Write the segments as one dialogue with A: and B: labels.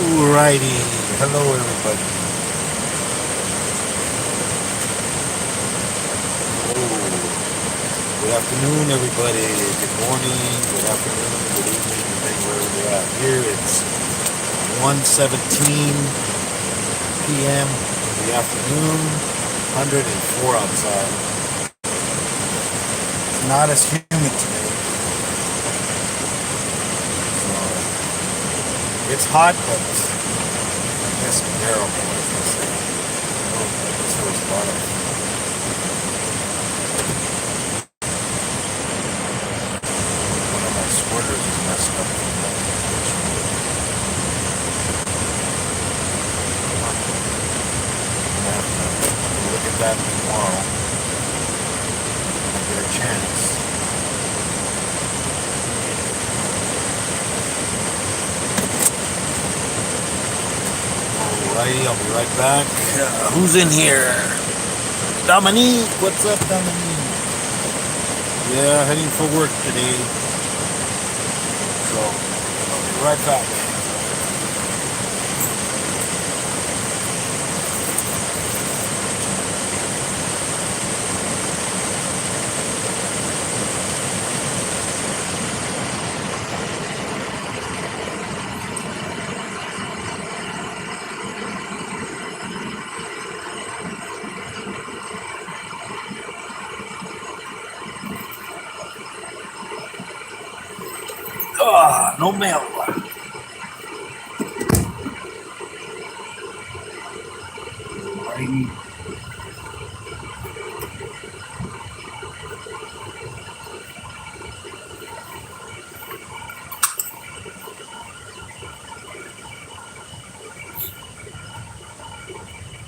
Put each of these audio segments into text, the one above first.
A: Alrighty. Hello, everybody. Hello. Good afternoon, everybody. Good morning, good afternoon, good evening, depending wherever you're at. Here it's 1:17 p.m. in the afternoon, 104 outside. It's not as humid today. So it's hot, but I guess bearable, as they say. Oh, I guess there was a lot of one of my sweaters is messed up from that picture. I'm gonna have to look at that tomorrow when I get a chance. Alrighty, I'll be right back. Who's in here? Dominique, what's up, Dominique? Yeah, heading for work today, so I'll be right back. No mail. Alrighty.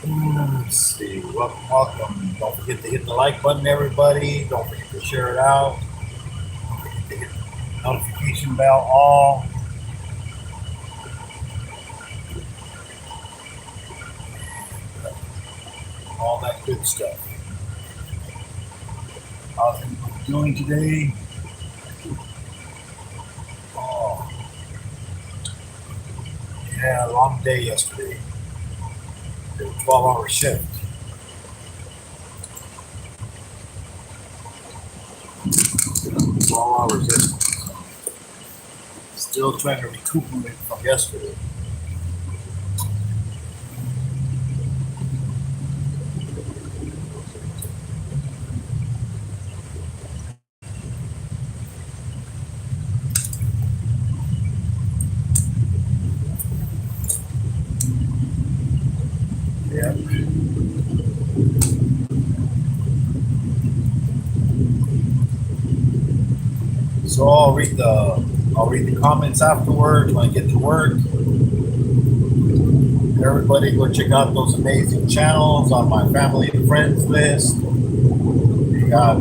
A: Let's see. Welcome, welcome. Don't forget to hit the like button, everybody. Don't forget to share it out. Don't forget to hit the notification bell all. All that good stuff. How's everybody doing today? Oh, yeah, long day yesterday. 12-hour shift. 12 hours yesterday. Still trying to recuperate from yesterday. Yeah. So I'll read the comments afterwards when I get to work. Everybody go check out those amazing channels on my family and friends list. We got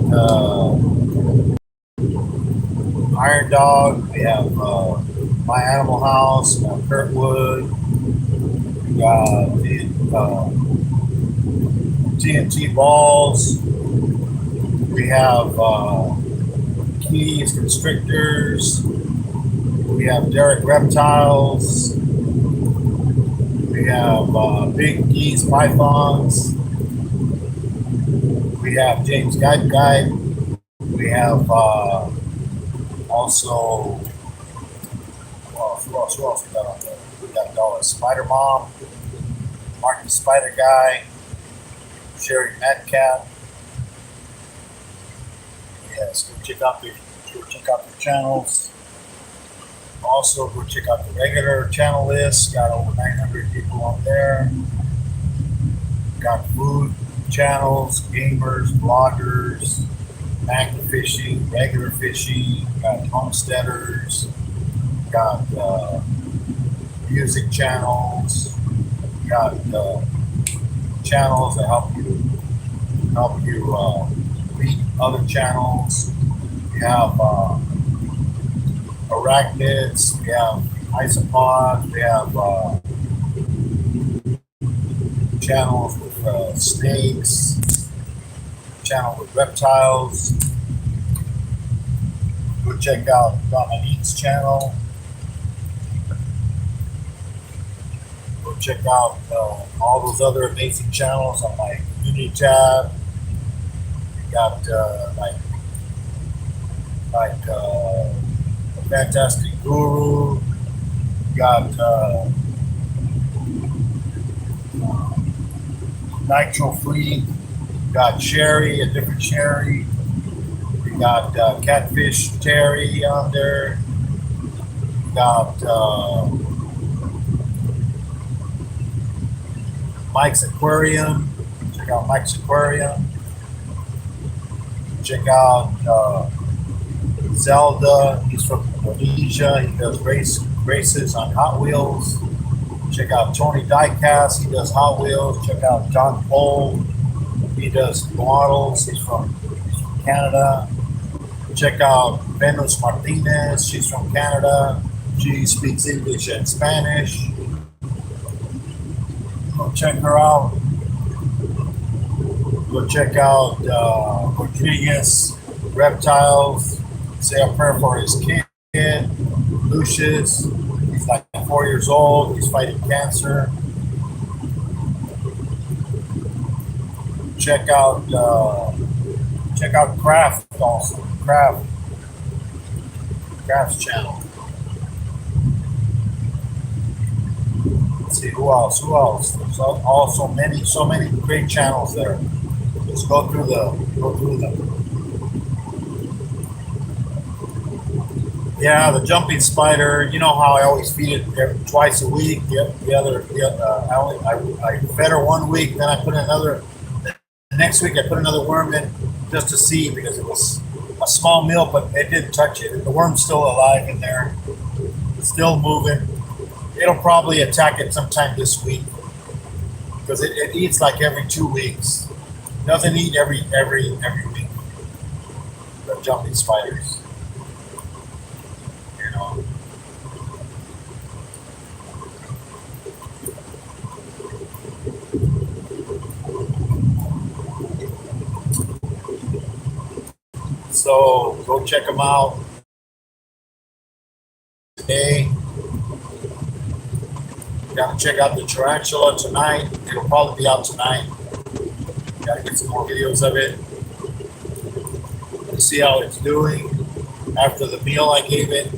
A: Iron Dog. We have My Animal House. We got Kurtwood. We got TNT Balls. We have Keys Constrictors. We have Derek Reptiles. We have Big Geese Pythons. We have James Guide. We have also, who else we got on there? We got Spider Mom, Martin Spider Guy, Sherry Metcalf. Yes, go check out their channels. Also, go check out the regular channel list. Got over 900 people on there. Got food channels, gamers, bloggers, magna fishing, regular fishing. Got homesteaders. Got music channels. Got channels that help you meet other channels. We have arachnids, we have isopods, we have channels with snakes, channel with reptiles. Go check out Dominique's channel. check out all those other amazing channels on my community tab. You got Fantastic Guru. You got Nitro Free. You got Sherry, a different Sherry. You got Catfish Terry on there. You got Mike's Aquarium. Check out Mike's Aquarium. Check out Zelda. He's from Indonesia. He does races on Hot Wheels. Check out Tony Diecast. He does Hot Wheels. Check out John Cole. He does models. He's from Canada. Check out Venus Martinez. She's from Canada. She speaks English and Spanish. Go check her out. Go check out Rodriguez Reptiles. Say a prayer for his kid, Lucius. He's like 4 years old. He's fighting cancer. Check out Craft also. Craft's channel. Let's see who else. There's also so many great channels there. Just go through them. Yeah, the jumping spider. You know how I always feed it twice a week. I fed her 1 week, then I put another. The next week I put another worm in just to see because it was a small meal, but it didn't touch it. The worm's still alive in there, it's still moving. It'll probably attack it sometime this week because it eats like every 2 weeks. It doesn't eat every week. The jumping spiders. So go check them out today. Gotta check out the tarantula tonight. It'll probably be out tonight. Gotta get some more videos of it and see how it's doing after the meal I gave it.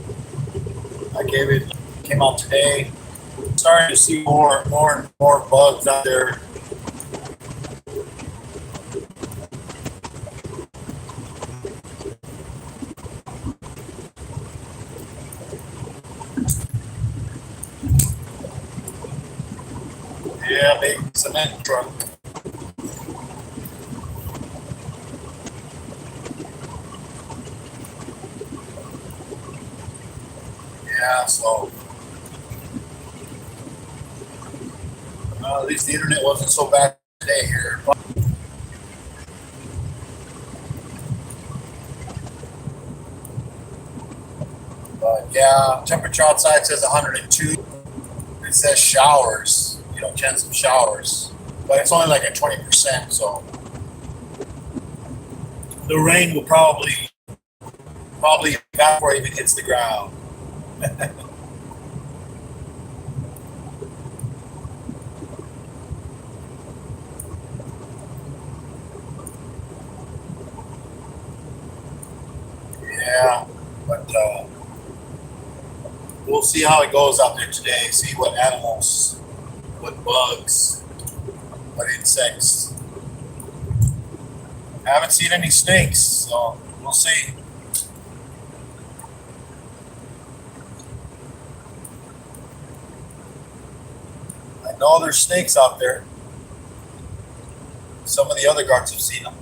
A: Came out today. Starting to see more and more bugs out there. Yeah, big cement truck. Yeah, so at least the internet wasn't so bad today here. But yeah, temperature outside says 102. It says showers, chance of showers, but it's only like at 20%. So the rain will probably evaporate if it hits the ground. Yeah, but we'll see how it goes out there today. See what animals, what bugs, what insects. I haven't seen any snakes, so we'll see. I know there's snakes out there. Some of the other guards have seen them.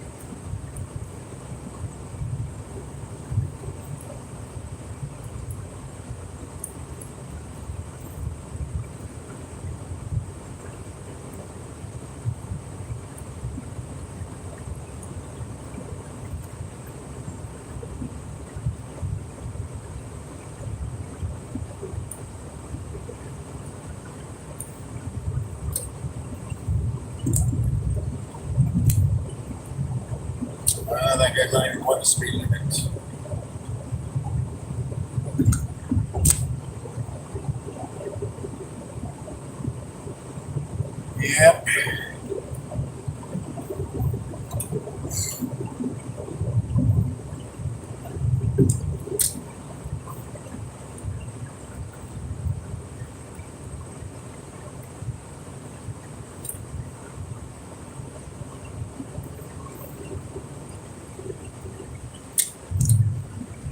A: That guy's not even going to speed limit. Yep.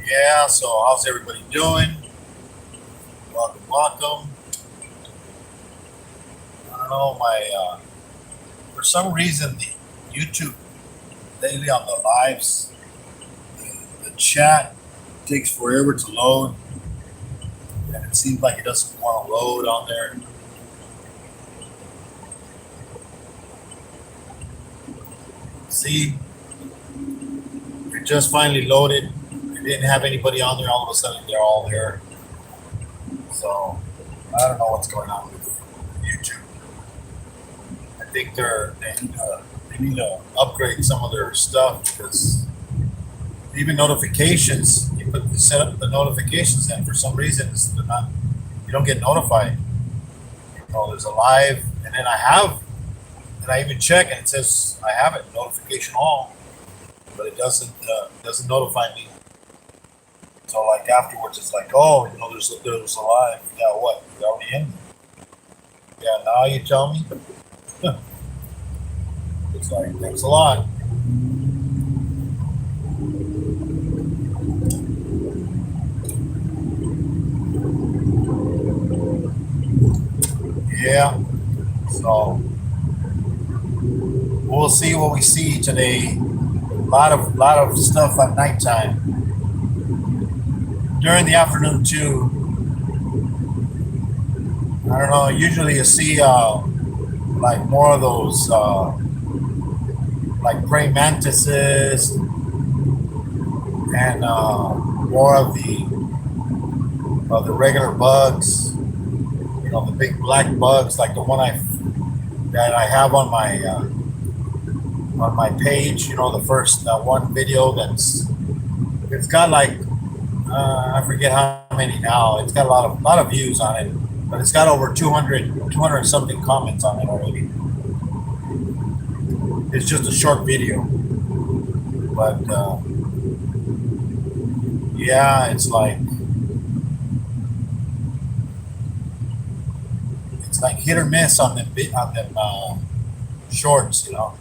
A: Yeah, so how's everybody doing? Welcome, welcome. I don't know, for some reason, the YouTube lately on the lives, the chat takes forever to load, and it seems like it doesn't want to load on there. See, it just finally loaded. It didn't have anybody on there. All of a sudden, they're all there. So I don't know what's going on with YouTube. I think they need to upgrade some of their stuff because even notifications, you set up the notifications, and for some reason, they're not. You don't get notified. You know, there's a live, and then and I even check, and it says I have it notification all, but it doesn't notify me. So like afterwards, it's like, oh, you know, there's a live. Yeah, what? You're already in. Yeah, now you tell me. It's like thanks a lot. Yeah. So we'll see what we see today. A lot of stuff at nighttime. During the afternoon too. I don't know. Usually you see like more of those like praying mantises and more of the regular bugs. You know, the big black bugs, like the one that I have on my page. You know, the first one video it's got like I forget how many now. It's got a lot of views on it, but it's got over 200 something comments on it already. It's just a short video, but yeah, it's like hit or miss on them shorts, you know.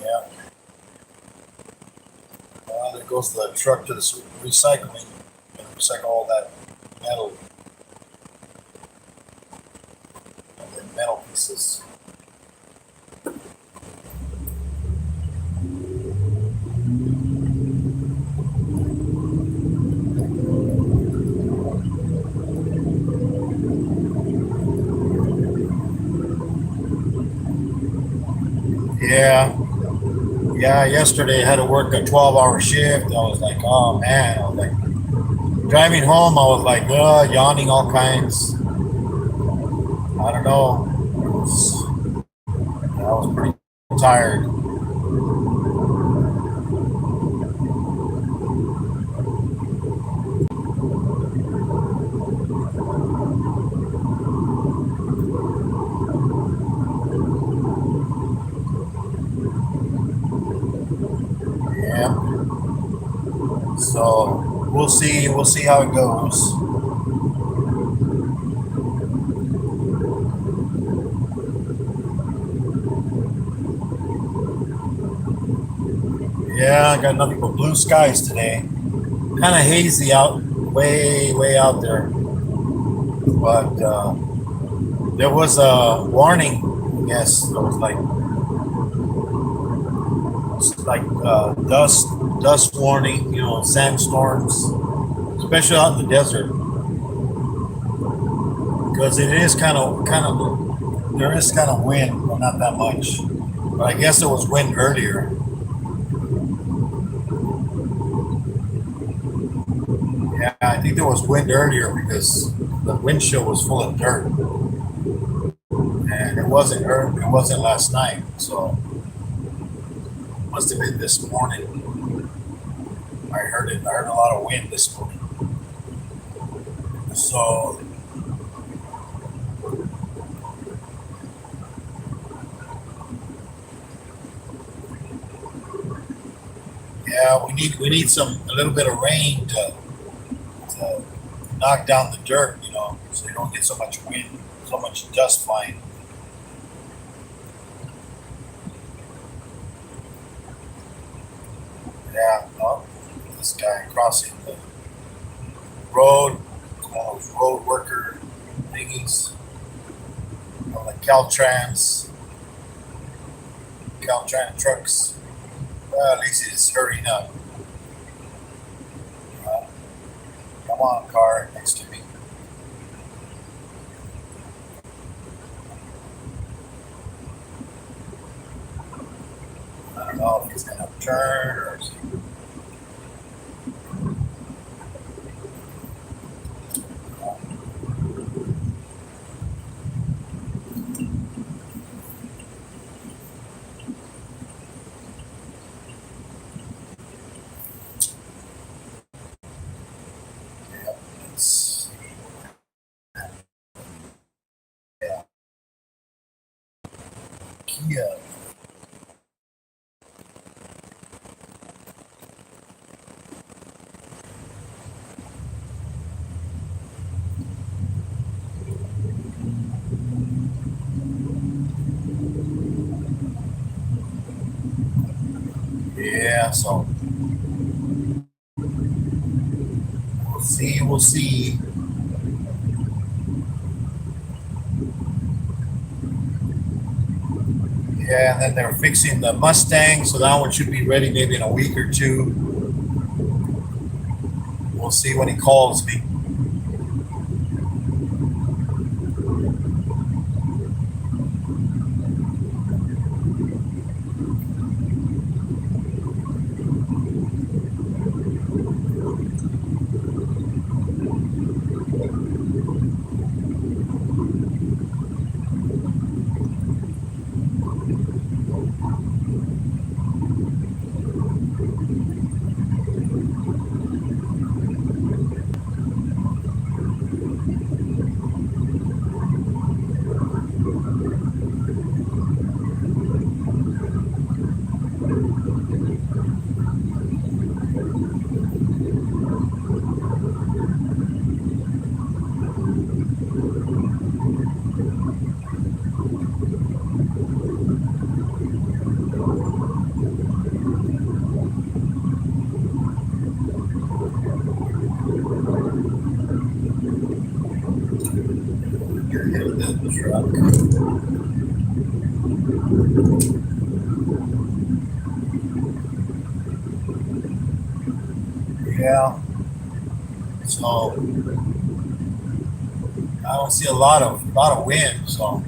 A: Yeah. There goes the truck to the recycling and recycle all that metal and the metal pieces. Yeah. Yeah, yesterday I had to work a 12-hour shift. I was like, oh man. I was like, driving home, I was like, yawning all kinds. I don't know. I was pretty tired. Yeah. So we'll see. We'll see how it goes. Yeah, I got nothing but blue skies today. Kind of hazy out, way out there. But there was a warning. Yes, there was dust warning. You know, sandstorms, especially out in the desert, because it is kind of there is kind of wind, but not that much. But I guess there was wind earlier. Yeah, I think there was wind earlier because the windshield was full of dirt, and it wasn't last night, so it must have been this morning. I heard it. I heard a lot of wind this morning. So yeah, we need a little bit of rain to knock down the dirt, so you don't get so much wind, so much dust flying. Yeah, no, this guy crossing the road, all those road worker thingies, like Caltrans trucks. Well, at least he's hurrying up. Uh, Come on, car next to me. I don't know if he's gonna turn or. Yeah, it's, yeah, Kia. Yeah, so we'll see. We'll see. Yeah, and then they're fixing the Mustang, so that one should be ready maybe in a week or two. We'll see when he calls me. You're hitting the truck. Yeah. So I don't see a lot of wind. So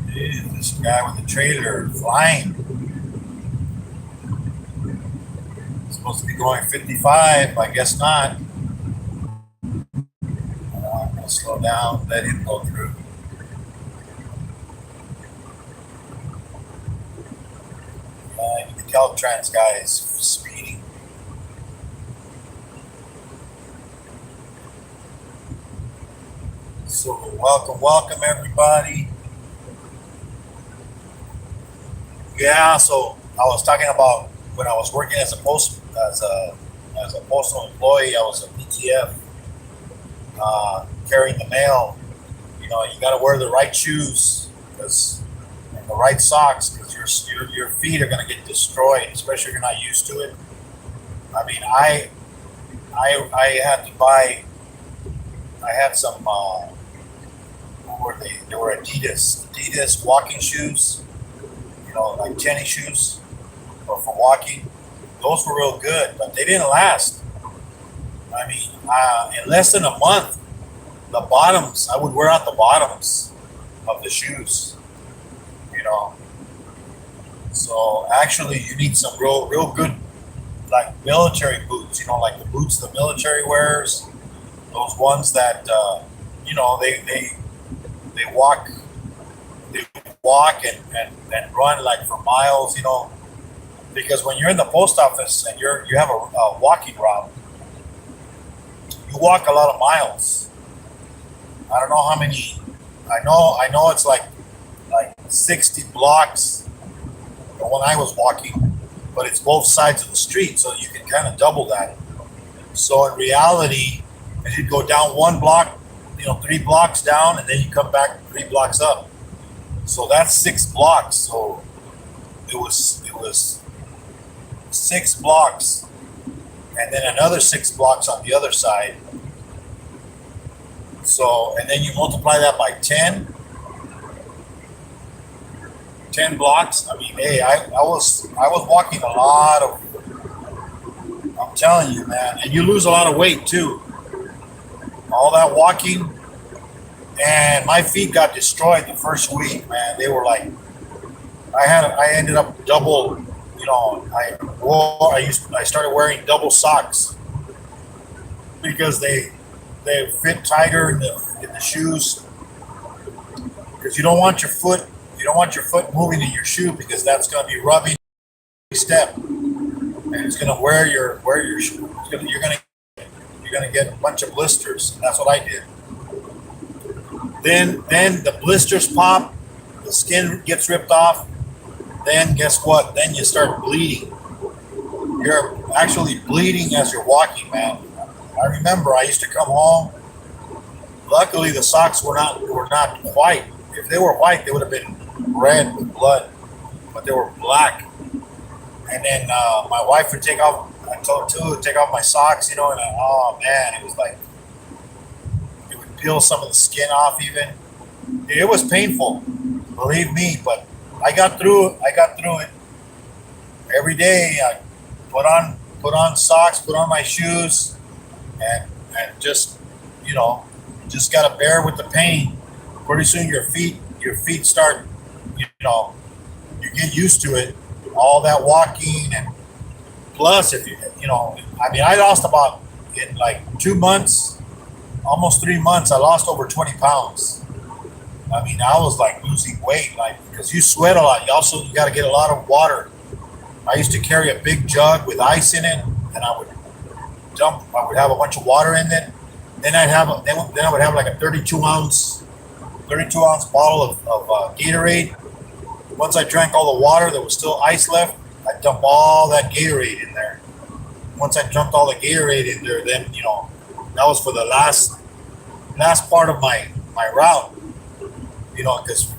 A: this guy with the trailer flying. Supposed to be going 55. I guess not. I'm gonna slow down. Let him go through. The Caltrans guy is speeding. So welcome everybody. Yeah. So I was talking about when I was working as a postal employee. I was a PTF, carrying the mail. You got to wear the right shoes and the right socks because your feet are going to get destroyed, especially if you're not used to it. I mean, I had to buy. I had some. What were they? They were Adidas walking shoes. Like tennis shoes, but for walking. Those were real good, but they didn't last. I mean, in less than a month, the bottoms. I would wear out the bottoms of the shoes. You know. So actually, you need some real good, like military boots. Like the boots the military wears. Those ones that they walk walk and run like for miles, you know, because when you're in the post office and you have a walking route, you walk a lot of miles. I don't know how many. I know it's like 60 blocks when I was walking, but it's both sides of the street, so you can kind of double that. So in reality, if you go down one block, you know, 3 blocks down, and then you come back 3 blocks up. So that's 6 blocks. So it was 6 blocks, and then another 6 blocks on the other side. So, and then you multiply that by 10 blocks. I mean, hey, I was walking a lot of. I'm telling you, man, and you lose a lot of weight too. All that walking, and my feet got destroyed the first week, man. They were like, I ended up double. You know, I started wearing double socks because they fit tighter in the shoes, because you don't want your foot moving in your shoe, because that's going to be rubbing every step, and it's going to wear your shoe. You're gonna get a bunch of blisters. And that's what I did. Then the blisters pop, the skin gets ripped off. Then guess what? Then you start bleeding. You're actually bleeding as you're walking, man. I remember I used to come home. Luckily, the socks were not white. If they were white, they would have been red with blood, but they were black. And then my wife would take off. I told her to take off my socks, you know, and oh man, it was like it would peel some of the skin off. Even it was painful, believe me. But I got through it. Every day I put on socks, put on my shoes, and just, you know, just gotta bear with the pain. Pretty soon your feet start, you know, you get used to it. All that walking, and plus if you know, I mean, I lost about, in like 2 months, almost 3 months, I lost over 20 pounds. I mean, I was like losing weight, like, because you sweat a lot. You got to get a lot of water. I used to carry a big jug with ice in it, and I would have a bunch of water in it. Then I would have like a 32 ounce bottle of Gatorade. Once I drank all the water, there was still ice left. I'd dump all that Gatorade in there. Once I dumped all the Gatorade in there, then, you know, that was for the last part of my route. You know, because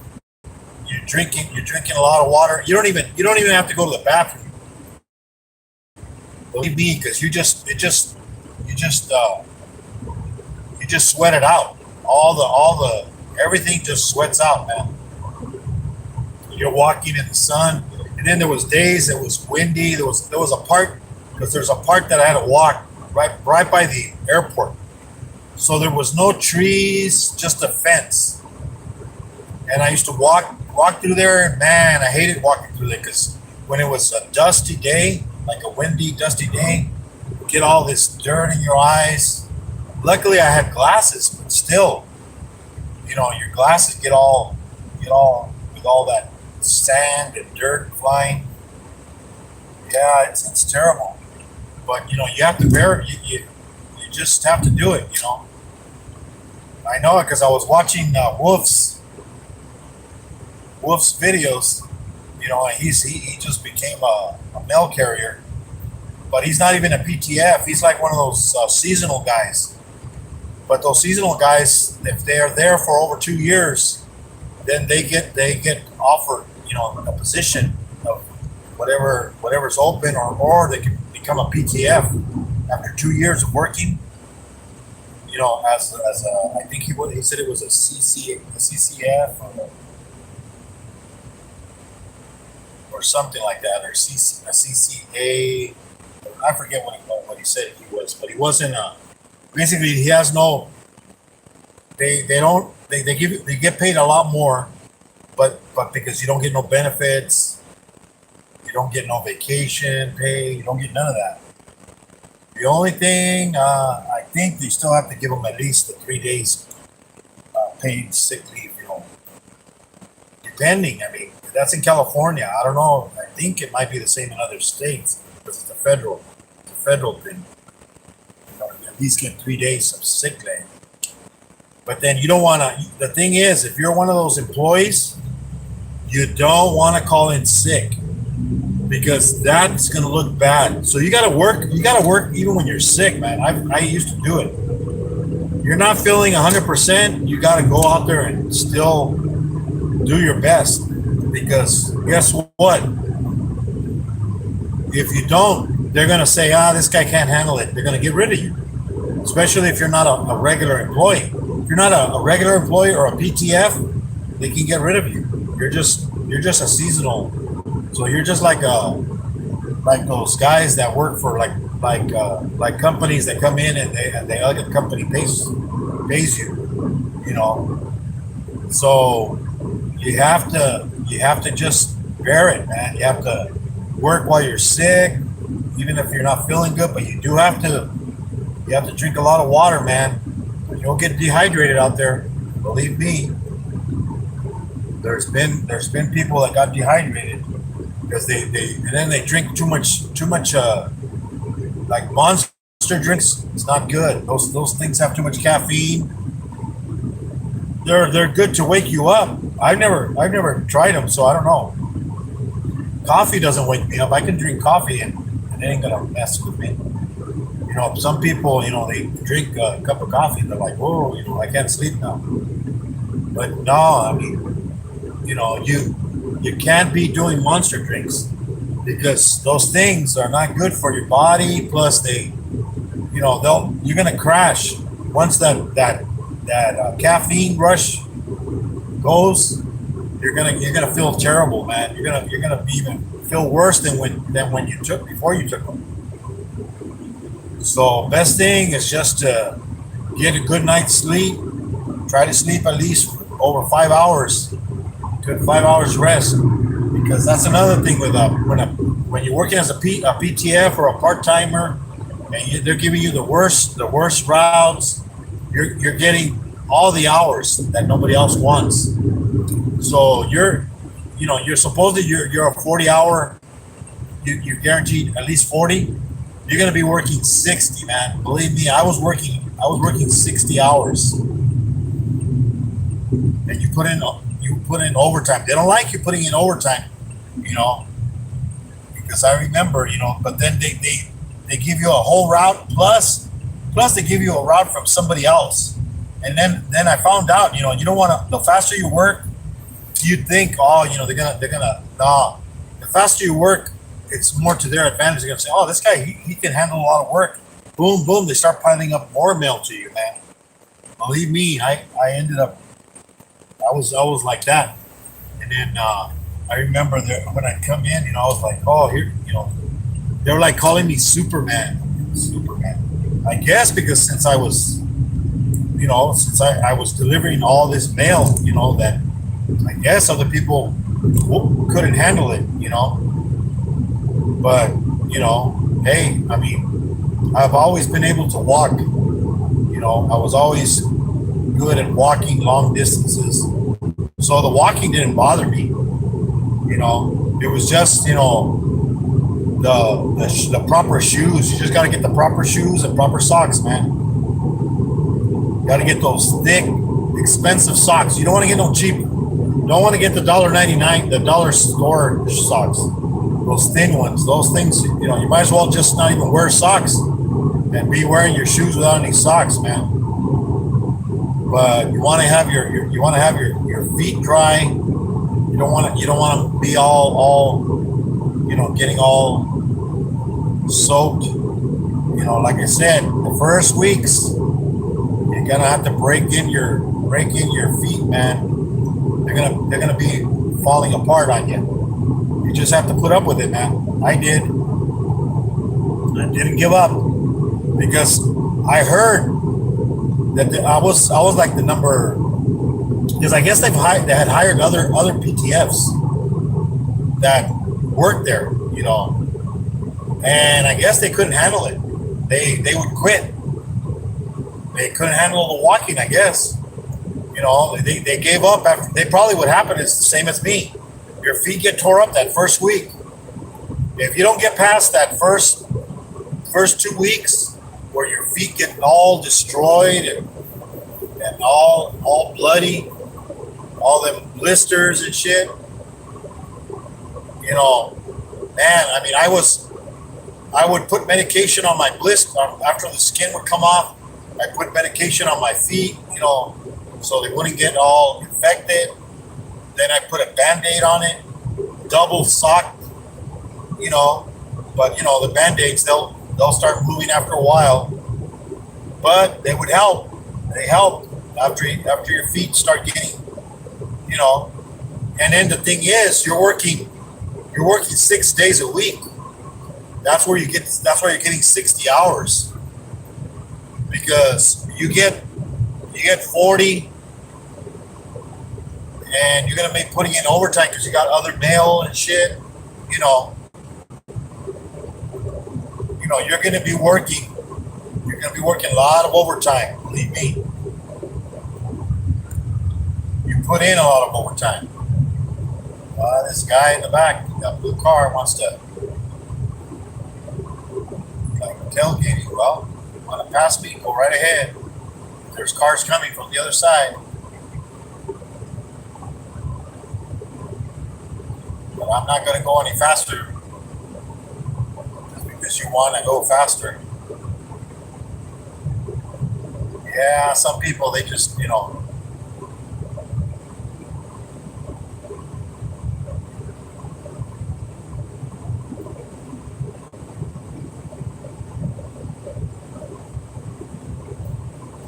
A: you're drinking a lot of water. You don't even have to go to the bathroom. Believe me, because you just sweat it out. All the everything just sweats out, man. You're walking in the sun, and then there was days it was windy. There was a part, because there's a part that I had to walk right by the airport, so there was no trees, just a fence. And I used to walk through there, and man, I hated walking through there, because when it was a dusty day, like a windy, dusty day, you get all this dirt in your eyes. Luckily, I had glasses, but still, you know, your glasses get all with all that sand and dirt flying. Yeah, it's terrible. But, you know, you have to bear it. You just have to do it, you know. I know it because I was watching Wolf's videos, you know, and he just became a mail carrier, but he's not even a PTF. He's like one of those seasonal guys. But those seasonal guys, if they're there for over 2 years, then they get offered, you know, a position of whatever's open, or they can become a PTF after 2 years of working. You know, as a, I think he said it was a CCF or something like that, or a CCA. I forget what he said he was, but he wasn't a. Basically, he has no. They get paid a lot more, but because you don't get no benefits, you don't get no vacation pay, you don't get none of that. The only thing, I think you still have to give them at least the 3 days paid sick leave. You know, depending. I mean, that's in California. I don't know. I think it might be the same in other states because it's a federal thing. You know, you at least get 3 days of sick leave. But then you don't want to. The thing is, if you're one of those employees, you don't want to call in sick because that's going to look bad. So you got to work. You got to work even when you're sick, man. I used to do it. You're not feeling 100%. You got to go out there and still do your best because guess what? If you don't, they're going to say, this guy can't handle it. They're going to get rid of you, especially if you're not a regular employee. If you're not a regular employee or a PTF, they can get rid of you. You're just a seasonal. So you're just like those guys that work for like companies that come in and the other company pays you, you know. So you have to just bear it, man. You have to work while you're sick, even if you're not feeling good. But you have to drink a lot of water, man. You'll get dehydrated out there. Believe me. There's been people that got dehydrated because they drink too much like Monster drinks. It's not good. Those things have too much caffeine. They're good to wake you up. I've never tried them, so I don't know. Coffee doesn't wake me up. I can drink coffee and it ain't gonna mess with me. You know, some people, you know, they drink a cup of coffee and they're like, whoa, you know, I can't sleep now. But no, I mean, you know, you can't be doing Monster drinks because those things are not good for your body. Plus, you're gonna crash once that caffeine rush goes. You're gonna feel terrible, man. You're gonna even feel worse than when you took before you took them. So best thing is just to get a good night's sleep. Try to sleep at least over 5 hours. Good 5 hours rest, because that's another thing with when you're working as a PTF or a part timer, and they're giving you the worst routes. You're getting all the hours that nobody else wants. So you're supposedly you're a 40-hour. You're guaranteed at least 40. You're gonna be working 60, man. Believe me, I was working 60 hours, and you put in overtime. They don't like you putting in overtime, you know, because I remember, you know. But then they give you a whole route plus they give you a route from somebody else, and then I found out, you know, you don't want to. The faster you work, you think, you know, they're gonna nah. The faster you work, it's more to their advantage. They're gonna say, this guy he can handle a lot of work. Boom, boom. They start piling up more mail to you, man. Believe me, I ended up. I was like that, and then I remember that when I come in, you know, I was like, here, you know, they were like calling me Superman. I guess because since I was delivering all this mail, you know, that I guess other people couldn't handle it, you know. But you know, hey, I mean, I've always been able to walk. You know, I was always good at walking long distances. So the walking didn't bother me. You know, it was just, you know, the proper shoes. You just got to get the proper shoes and proper socks, man. You got to get those thick, expensive socks. You don't want to get no cheap. You don't want to get the $1.99, the dollar store socks. Those thin ones. Those things, you know, you might as well just not even wear socks and be wearing your shoes without any socks, man. But you want to have your feet dry. You don't want to be all you know, getting all soaked. You know, like I said, the first weeks you're gonna have to break in your feet, man. They're gonna be falling apart on you. You just have to put up with it, man. I did. I didn't give up because I heard that I was like the number, because I guess they had hired other PTFs that worked there, you know, and I guess they couldn't handle it. They would quit. They couldn't handle the walking, I guess. You know, they gave up after. They probably what happened is the same as me. Your feet get tore up that first week. If you don't get past that first 2 weeks where your feet get all destroyed and all bloody, all them blisters and shit, you know, man, I mean, I would put medication on my blister after the skin would come off. I put medication on my feet, you know, so they wouldn't get all infected. Then I put a Band-Aid on it, double sock, you know, but you know, the Band-Aids, they'll start moving after a while, but they would help. They help after your feet start getting, you know, and then the thing is, you're working 6 days a week. That's why you're getting 60 hours, because you get 40, and you're gonna be putting in overtime because you got other mail and shit. You know, you're gonna be working. You're gonna be working a lot of overtime. Believe me, you put in a lot of overtime. This guy in the back, that blue car, wants to tailgate you. Well, you want to pass me? Go right ahead. There's cars coming from the other side. But I'm not going to go any faster because you want to go faster. Yeah, some people, they just, you know.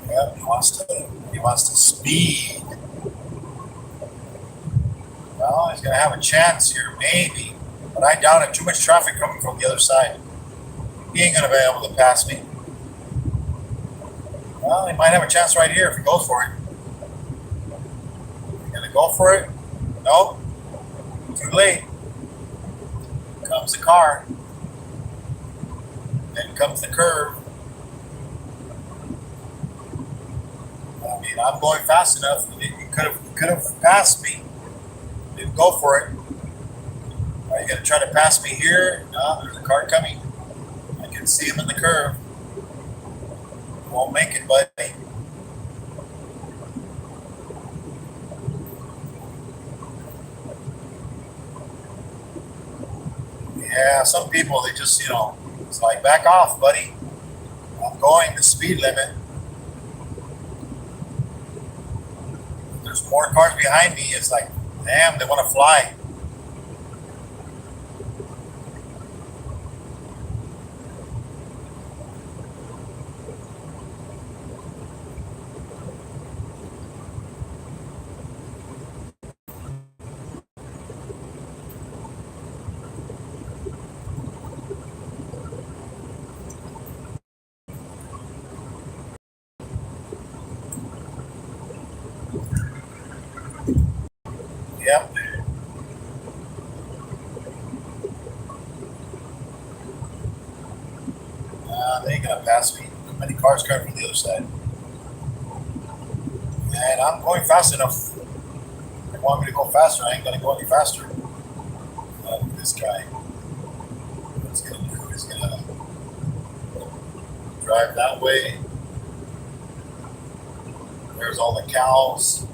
A: Yeah, he wants to speed. Well, he's going to have a chance here, maybe. But I doubt it. Too much traffic coming from the other side. He ain't going to be able to pass me. Well, he might have a chance right here if he goes for it. You going to go for it? Nope. Too late. Comes the car. Then comes the curve. I mean, I'm going fast enough. He could have passed me. Didn't go for it. Are you going to try to pass me here? No, there's a car coming. I can see him in the curve. Won't make it, buddy. Yeah, some people, they just, you know, it's like, back off, buddy. I'm going the speed limit. There's more cars behind me. It's like, damn, they want to fly. Yep. They ain't gonna pass me. Too many cars coming from the other side. And I'm going fast enough. If they want me to go faster, I ain't gonna go any faster. This guy. What's he gonna do? He's gonna drive that way. There's all the cows.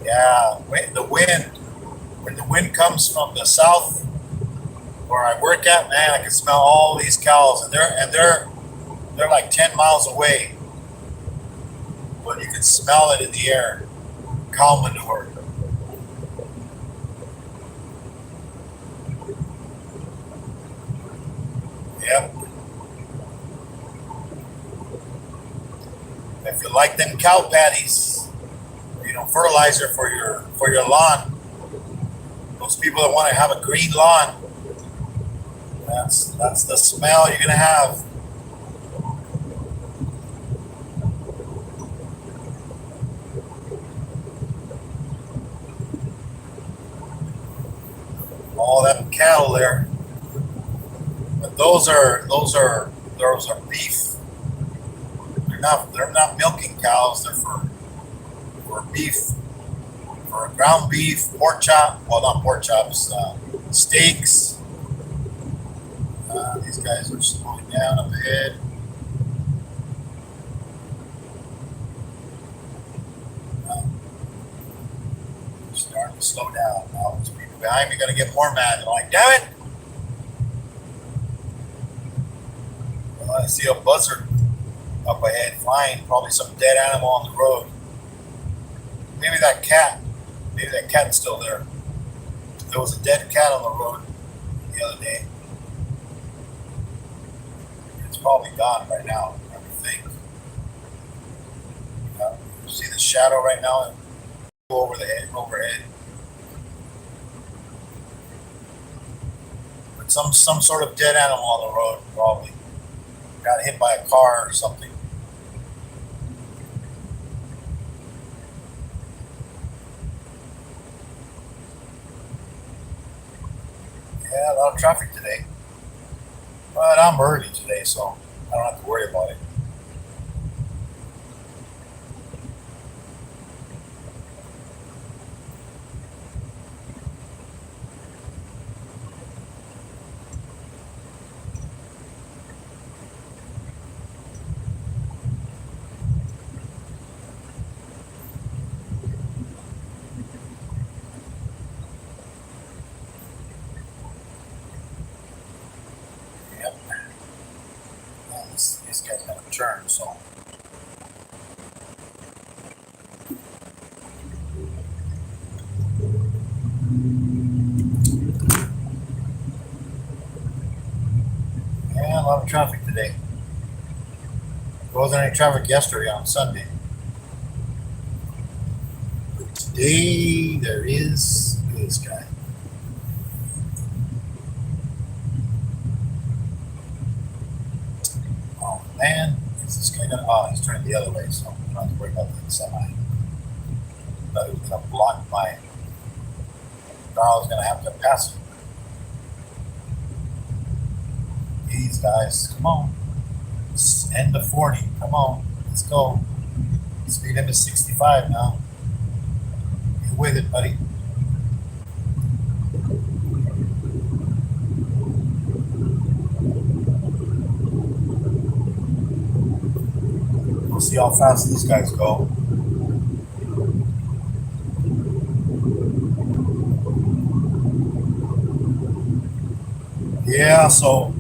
A: Yeah, the wind. When the wind comes from the south, where I work at, man, I can smell all these cows, and they're like 10 miles away, but you can smell it in the air. Cow manure. Yep. If you like them cow patties, you know, fertilizer for your lawn. Those people that want to have a green lawn, that's the smell you're gonna have. All that cattle there. But those are beef. They're not milking cows. They're for beef, for ground beef, pork chop. Well, not pork chops, steaks. These guys are slowing down up ahead. Starting to slow down. Now these people behind me are going to get more mad. They're like, damn it! Well, I see a buzzard up ahead flying. Probably some dead animal on the road. Maybe that cat. Maybe that cat's still there. There was a dead cat on the road the other day. It's probably gone right now, I would think. You see the shadow right now? Over the head, overhead. But some sort of dead animal on the road, probably. Got hit by a car or something. Yeah, a lot of traffic today. But I'm early today, so I don't have to worry about it. Yep. Well, this guy's gonna turn, so. Yeah, a lot of traffic today. There wasn't any traffic yesterday on Sunday. But today there is this guy. Oh man, is this guy gonna? Oh, he's turning the other way, so I don't have to worry about that semi. But it was gonna block my car. I was gonna have to pass him. These guys, come on. It's end of 40. Come on, let's go. Speed limit 65 now. Get with it, buddy. We'll see how fast these guys go. Yeah, so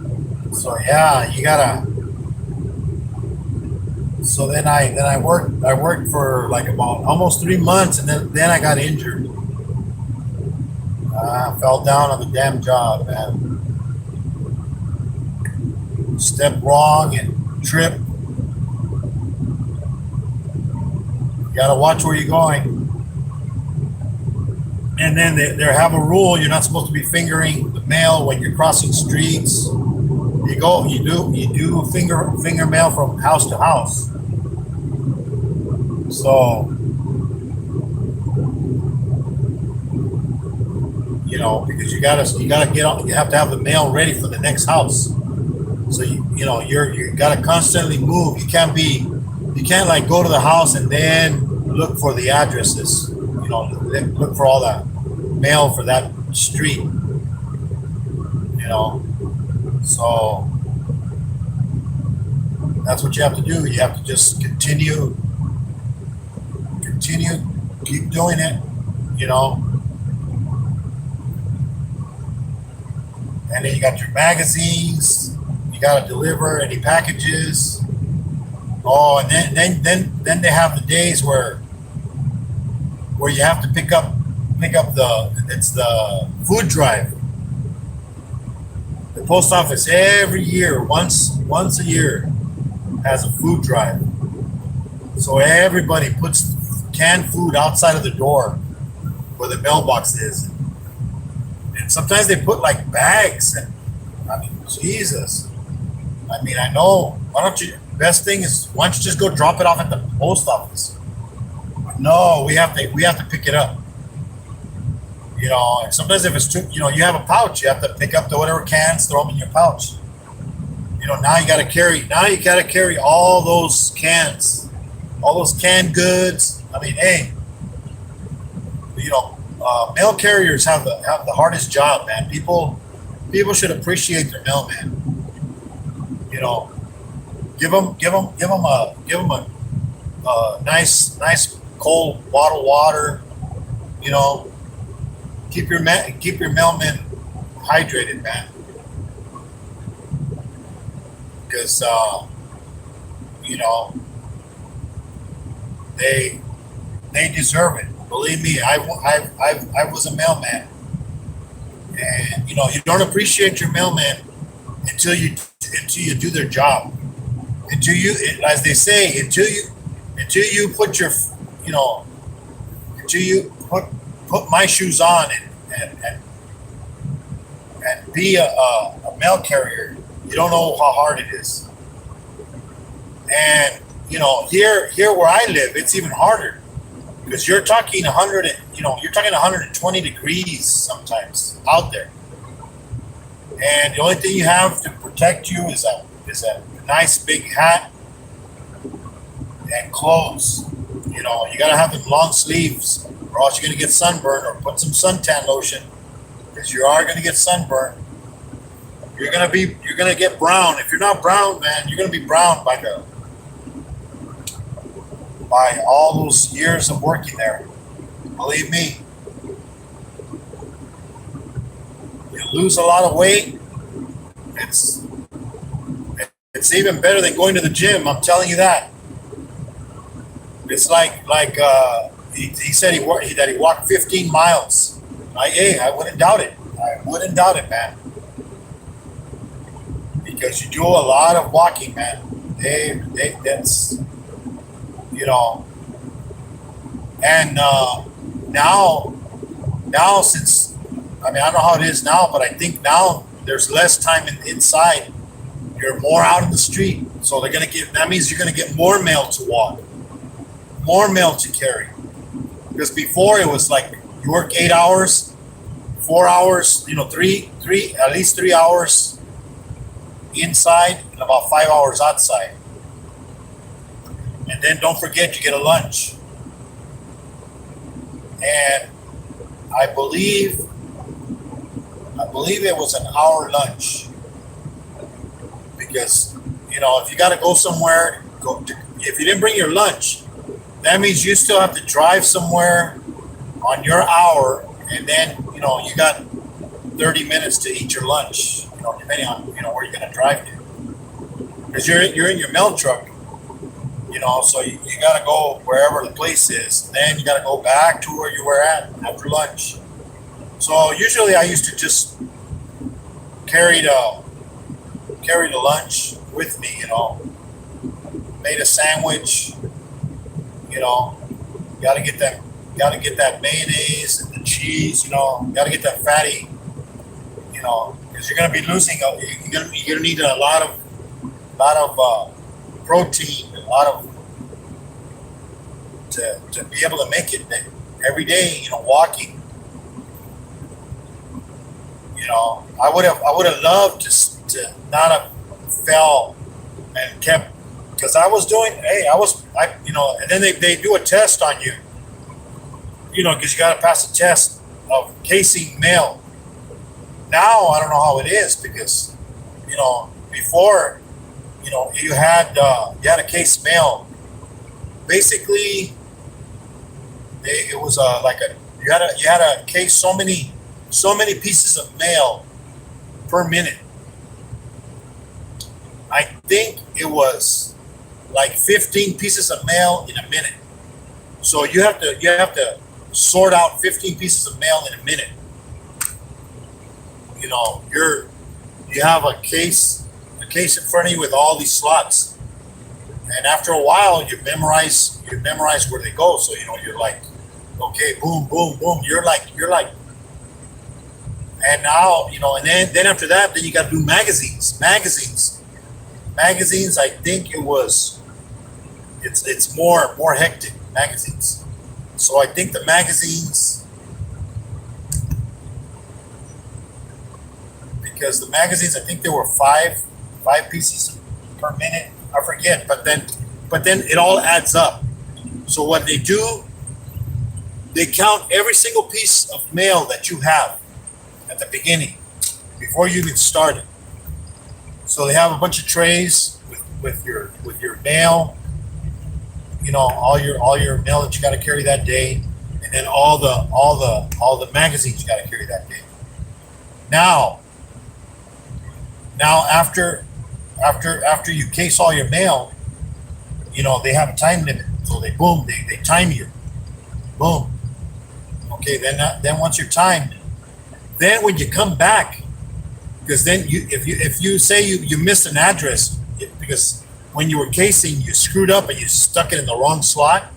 A: yeah, you gotta. So then I worked for like about almost 3 months, and then I got injured. I fell down on the damn job, man. Stepped wrong and tripped. You gotta watch where you're going. And then they have a rule: you're not supposed to be fingering the mail when you're crossing streets. You do finger mail from house to house. So, because you gotta get on, you have to have the mail ready for the next house. So you gotta constantly move. You can't like go to the house and then look for the addresses. Look for all that mail for that street. So that's what you have to do. You have to just continue, keep doing it, And then you got your magazines. You got to deliver any packages. Oh, and then they have the days where you have to pick up the food drive. The post office every year, once a year, has a food drive. So everybody puts canned food outside of the door where the mailbox is. And sometimes they put like bags, and I mean, Jesus. I mean, I know. Best thing is, why don't you just go drop it off at the post office? No, we have to pick it up. And sometimes if it's too, you have a pouch, you have to pick up the whatever cans, throw them in your pouch. Now you got to carry all those cans, all those canned goods. I mean, hey, Mail carriers have the hardest job, man. People should appreciate their mailman. You know, give them a nice cold bottle of water. You know, keep your mailman hydrated, man. Because you know they they deserve it. Believe me, I was a mailman, and you don't appreciate your mailman until you do their job. Until you, as they say, until you put your, you know, until you put my shoes on and be a mail carrier, you don't know how hard it is. And here where I live, it's even harder because you're talking 100, you're talking 120 degrees sometimes out there, and the only thing you have to protect you is a nice big hat and clothes. You gotta have them long sleeves, or else you're gonna get sunburned, or put some suntan lotion because you are gonna get sunburned. You're gonna get brown. If you're not brown, man, you're gonna be brown by all those years of working there. Believe me, you lose a lot of weight. It's even better than going to the gym. I'm telling you that. It's like he said that he walked 15 miles. I wouldn't doubt it. I wouldn't doubt it, man. Because you do a lot of walking, man. That's and now since I don't know how it is now, but I think now there's less time inside. You're more out in the street, so that means you're gonna get more mail to walk, more mail to carry. Because before it was like you work 8 hours, 4 hours, three at least 3 hours inside and about 5 hours outside. And then don't forget you get a lunch. And I believe it was an hour lunch. Because if you got to go somewhere, if you didn't bring your lunch, that means you still have to drive somewhere on your hour, and then you got 30 minutes to eat your lunch. Depending on where you're gonna drive to, because you're in your mail truck. So you got to go wherever the place is. Then you got to go back to where you were at after lunch. So usually I used to just carry the lunch with me. Made a sandwich. Got to get that mayonnaise and the cheese. Got to get that fatty. Because you're gonna be losing. You're gonna need a lot of protein, a lot of to be able to make it every day. Walking. I would have loved to not have fell and kept, because I was doing. And then they do a test on you. Because you got to pass a test of casing mail. Now I don't know how it is, because before you had a case mail. Basically, it was you had a case so many pieces of mail per minute. I think it was like 15 pieces of mail in a minute. So you have to sort out 15 pieces of mail in a minute. You have a case in front of you with all these slots, and after a while you memorize where they go. So you're like, okay, boom, boom, boom. You're like, and now and then after that, then you got to do magazines. I think it's more hectic, magazines. So I think the magazines. Because the magazines, I think there were five pieces per minute. I forget, but then it all adds up. So what they do They count every single piece of mail that you have at the beginning before you even started. So they have a bunch of trays with your mail, all your mail that you got to carry that day, and then all the magazines you got to carry that day. Now, after you case all your mail, they have a time limit. So they time you. Boom. Okay, then once you're timed, then when you come back, because then if you say you missed an address because when you were casing you screwed up and you stuck it in the wrong slot,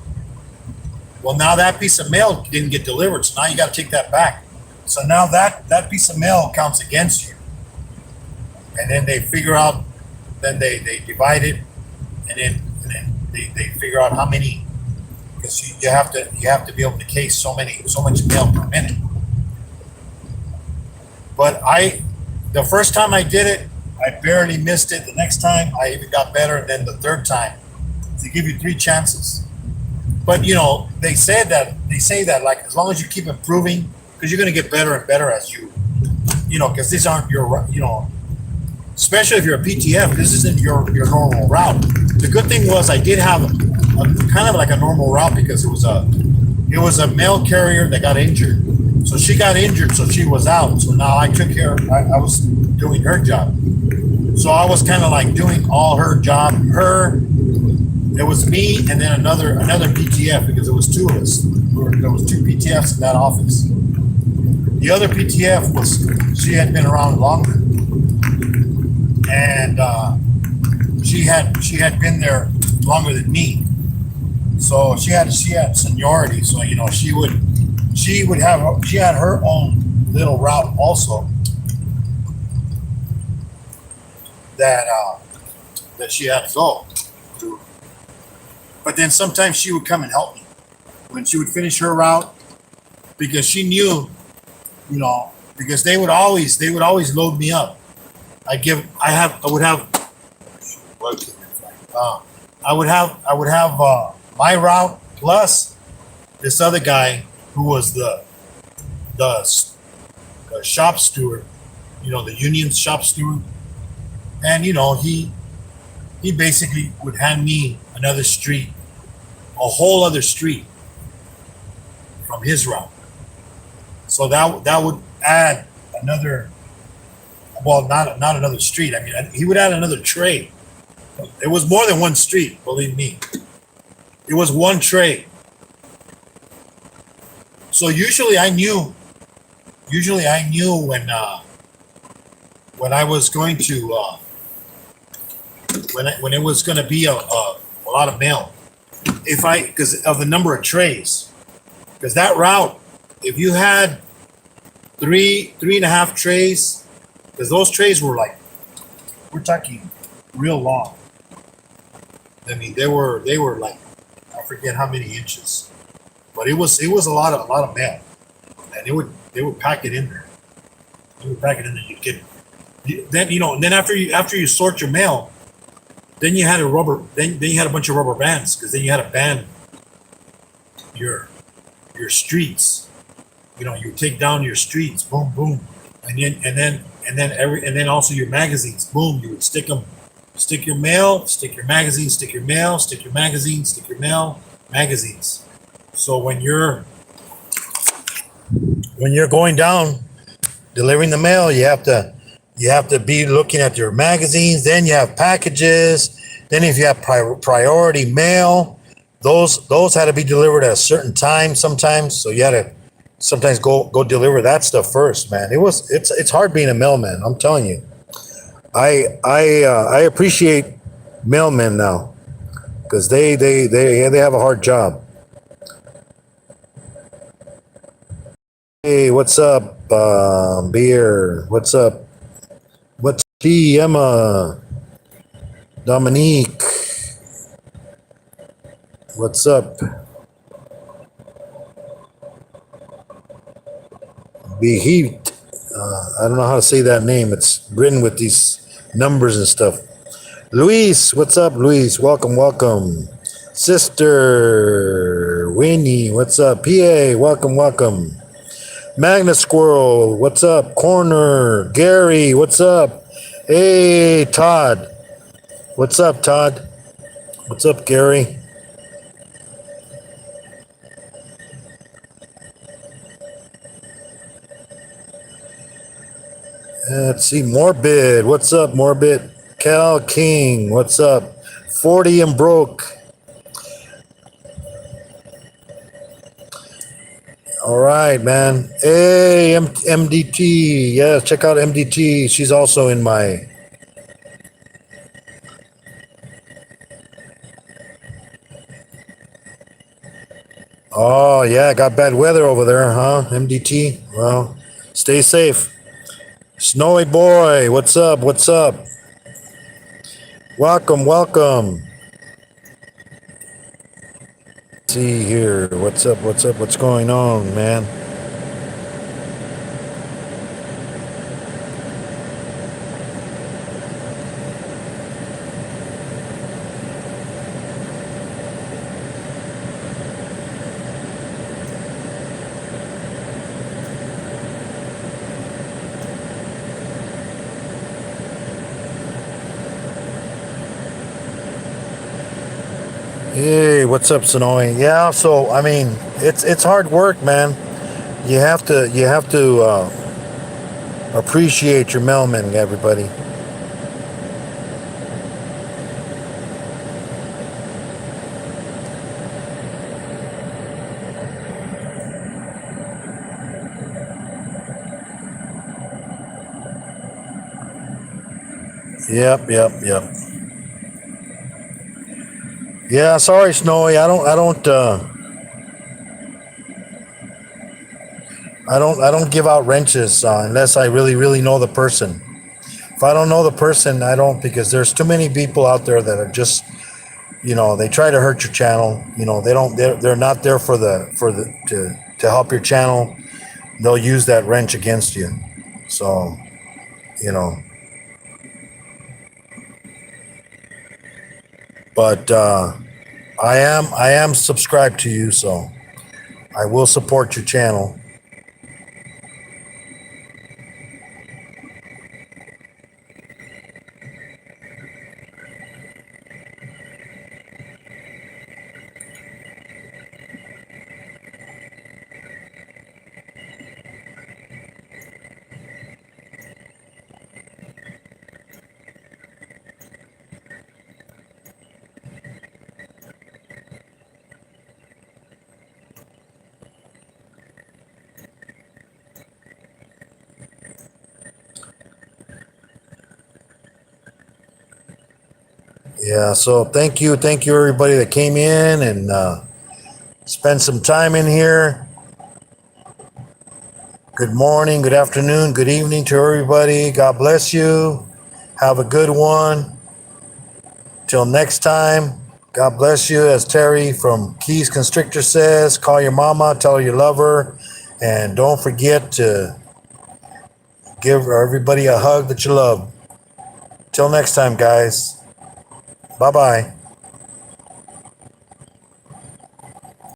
A: well, now that piece of mail didn't get delivered, so now you got to take that back. So now that piece of mail counts against you, and then they figure out, then they divide it, and then they figure out how many, because you have to be able to case so much mail per minute. But the first time I did it, I barely missed it. The next time I even got better, and then the third time, they give you 3 chances. But they say that like as long as you keep improving, because you're going to get better and better as because these aren't your especially if you're a PTF, this isn't your normal route. The good thing was I did have a kind of like a normal route because it was a mail carrier that got injured. So she got injured, so she was out. So now I took care. I was doing her job. So I was kind of like doing all her job. It was me and then another PTF because it was 2 of us. There was 2 PTFs in that office. The other PTF she had been around longer, and she had been there longer than me. So she had seniority. So she had her own little route also that she had to go to. But then sometimes she would come and help me when she would finish her route, because she knew, because they would always load me up. I would have my route plus this other guy who was the shop steward, the union shop steward, and he basically would hand me another street, a whole other street from his route. So that would add another, well, not another street. I mean, he would add another tray. It was more than one street, believe me. It was one tray. So usually I knew when I was going to when it was going to be a lot of mail, because of the number of trays, because that route, if you had three and a half trays, because those trays were like, we're talking real long. I mean, they were like, I forget how many inches, but it was a lot of mail, and they would pack it in there. They would pack it in there. Then after you sort your mail, then you had then you had a bunch of rubber bands, because then you had to band your streets. You take down your streets, boom, boom, and then also your magazines, boom. You would stick your mail, stick your magazine, stick your mail, stick your magazine, stick your mail, magazines. So when you're going down delivering the mail, you have to be looking at your magazines. Then you have packages. Then if you have priority mail, those had to be delivered at a certain time sometimes. So you had to sometimes go deliver that stuff first, man. It's hard being a mailman, I'm telling you. I appreciate mailmen now, because they have a hard job. Hey, what's up, Beer? What's up? What's T, Emma, Dominique? What's up? Beheved. I don't know how to say that name. It's written with these numbers and stuff. Luis, what's up, Luis? Welcome. Sister Winnie, what's up? PA, welcome, welcome. Magna Squirrel, what's up? Corner, Gary, what's up? Hey, Todd, what's up, Todd? What's up, Gary? Let's see, Morbid, what's up, Morbid? Cal King, what's up? 40 and broke. All right, man. Hey, MDT. Yeah, check out MDT. She's also in my. Oh, yeah, got bad weather over there, huh? MDT. Well, stay safe. Snowy Boy, what's up? What's up? Welcome, welcome. See here. What's up? What's up? What's going on, man? Hey, what's up, Sonoy? Yeah, so I mean, it's hard work, man. You have to appreciate your mailman, everybody. Yep, yep, yep. Yeah, sorry, Snowy. I don't give out wrenches unless I really, really know the person. If I don't know the person, I don't, because there's too many people out there that are just, they try to hurt your channel. They don't. They're not there to help your channel. They'll use that wrench against you. So, you know. But I am subscribed to you, so I will support your channel. Yeah, so thank you everybody that came in and spent some time in here. Good morning, good afternoon, good evening to everybody. God bless you. Have a good one. Till next time, God bless you. As Terry from Keys Constrictor says, call your mama, tell her you love her, and don't forget to give everybody a hug that you love. Till next time, guys. Bye-bye.